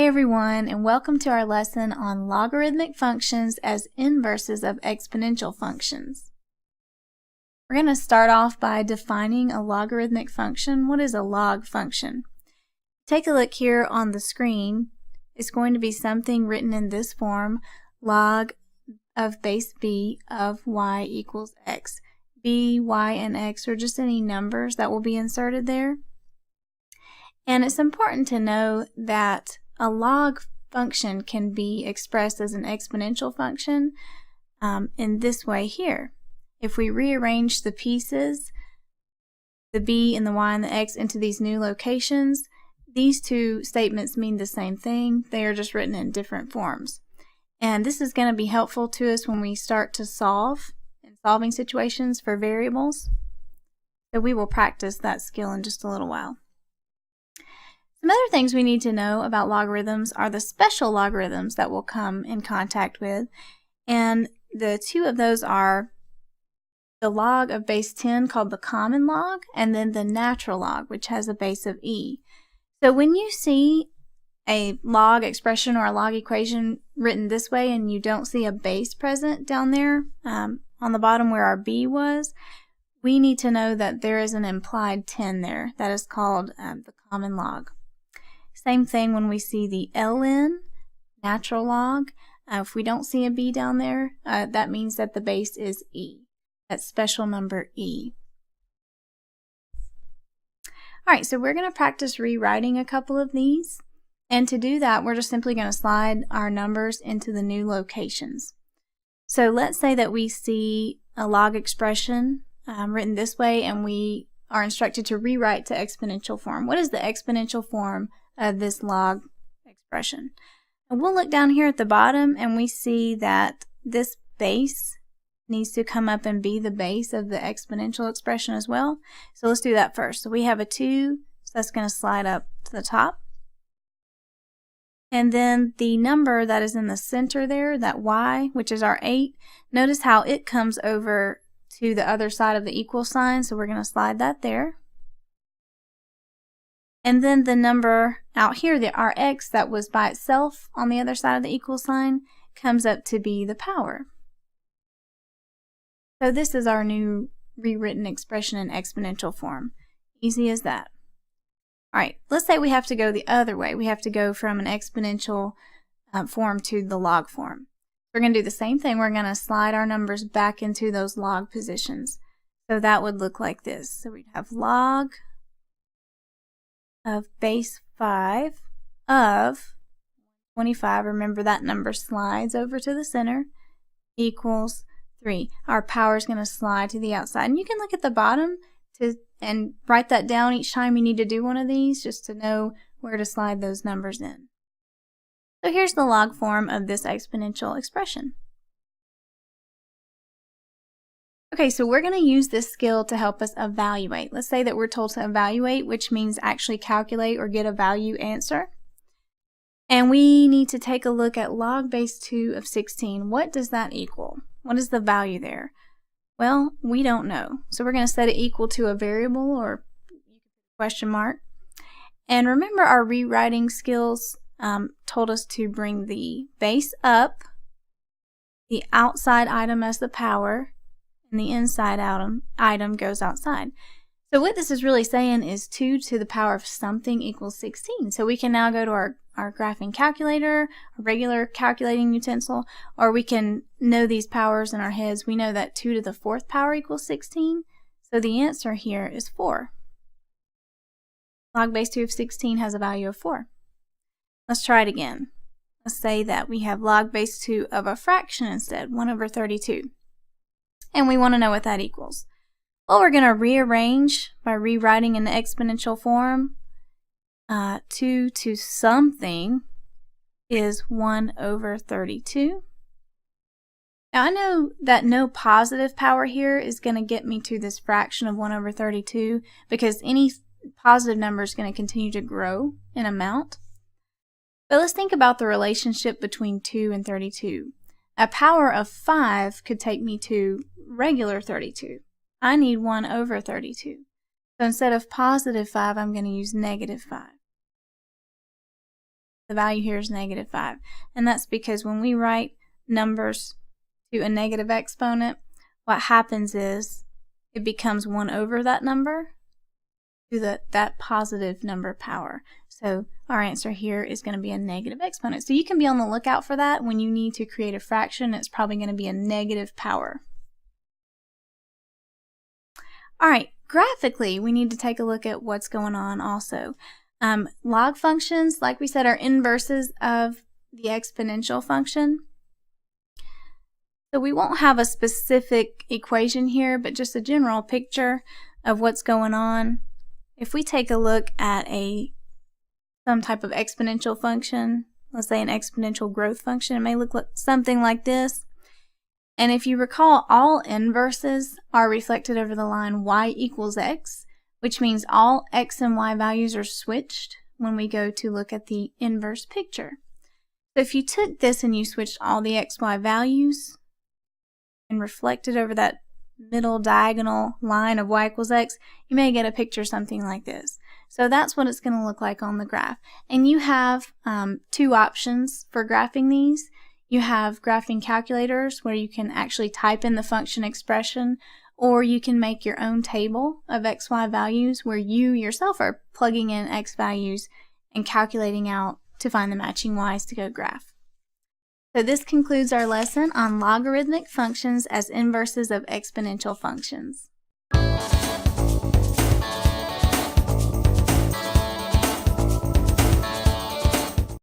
everyone, and welcome to our lesson on logarithmic functions as inverses of exponential functions. We're going to start off by defining a logarithmic function. What is a log function? Take a look here on the screen. It's going to be something written in this form: log of base b of y equals x. B, y, and x are just any numbers that will be inserted there. And it's important to know that a log function can be expressed as an exponential function in this way here. If we rearrange the pieces, the b and the y and the x, into these new locations, these two statements mean the same thing. They are just written in different forms. And this is going to be helpful to us when we start to solve in solving situations for variables. So we will practice that skill in just a little while. Some other things we need to know about logarithms are the special logarithms that we'll come in contact with, and the two of those are the log of base 10, called the common log, and then the natural log, which has a base of e. So when you see a log expression or a log equation written this way and you don't see a base present down there on the bottom where our b was, we need to know that there is an implied 10 there. That is called the common log. Same thing when we see the ln, natural log. If we don't see a b down there, that means that the base is e. That special number e. Alright, so we're going to practice rewriting a couple of these. And to do that, we're just simply going to slide our numbers into the new locations. So let's say that we see a log expression written this way, and we are instructed to rewrite to exponential form. What is the exponential form of this log expression? And we'll look down here at the bottom and we see that this base needs to come up and be the base of the exponential expression as well. So let's do that first. So we have a 2, so that's going to slide up to the top. And then the number that is in the center there, that y, which is our 8, notice how it comes over to the other side of the equal sign, so we're going to slide that there. And then the number out here, our x, that was by itself on the other side of the equal sign, comes up to be the power. So this is our new rewritten expression in exponential form. Easy as that. Alright, let's say we have to go the other way. We have to go from an exponential form to the log form. We're going to do the same thing. We're going to slide our numbers back into those log positions. So that would look like this. So we'd have log of base 5 of 25. Remember, that number slides over to the center, equals 3. Our power is going to slide to the outside. And you can look at the bottom and write that down each time you need to do one of these, just to know where to slide those numbers in. So here's the log form of this exponential expression. Okay, so we're going to use this skill to help us evaluate. Let's say that we're told to evaluate, which means actually calculate or get a value answer. And we need to take a look at log base 2 of 16. What does that equal? What is the value there? Well, we don't know. So we're going to set it equal to a variable or question mark. And remember, our rewriting skills told us to bring the base up, the outside item as the power, and the inside item goes outside. So what this is really saying is 2 to the power of something equals 16. So we can now go to our graphing calculator, a regular calculating utensil, or we can know these powers in our heads. We know that 2 to the 4th power equals 16, so the answer here is 4. Log base 2 of 16 has a value of 4. Let's try it again. Let's say that we have log base 2 of a fraction instead, 1 over 32. And we want to know what that equals. Well, we're going to rearrange by rewriting in the exponential form. 2 to something is 1 over 32. Now I know that no positive power here is going to get me to this fraction of 1 over 32, because any positive number is going to continue to grow in amount. But let's think about the relationship between 2 and 32. A power of 5 could take me to regular 32. I need 1 over 32. So instead of positive 5, I'm going to use negative 5. The value here is -5. And that's because when we write numbers to a negative exponent, what happens is it becomes 1 over that number to that positive number power. So our answer here is going to be a negative exponent. So you can be on the lookout for that when you need to create a fraction. It's probably going to be a negative power. All right, graphically, we need to take a look at what's going on also. Log functions, like we said, are inverses of the exponential function. So we won't have a specific equation here, but just a general picture of what's going on. If we take a look at some type of exponential function, let's say an exponential growth function, it may look like something like this. And if you recall, all inverses are reflected over the line y equals x, which means all x and y values are switched when we go to look at the inverse picture. So if you took this and you switched all the x, y values and reflected over that middle diagonal line of y equals x, you may get a picture something like this. So that's what it's going to look like on the graph. And you have 2 options for graphing these. You have graphing calculators where you can actually type in the function expression, or you can make your own table of x, y values where you yourself are plugging in x values and calculating out to find the matching y's to go graph. So this concludes our lesson on logarithmic functions as inverses of exponential functions.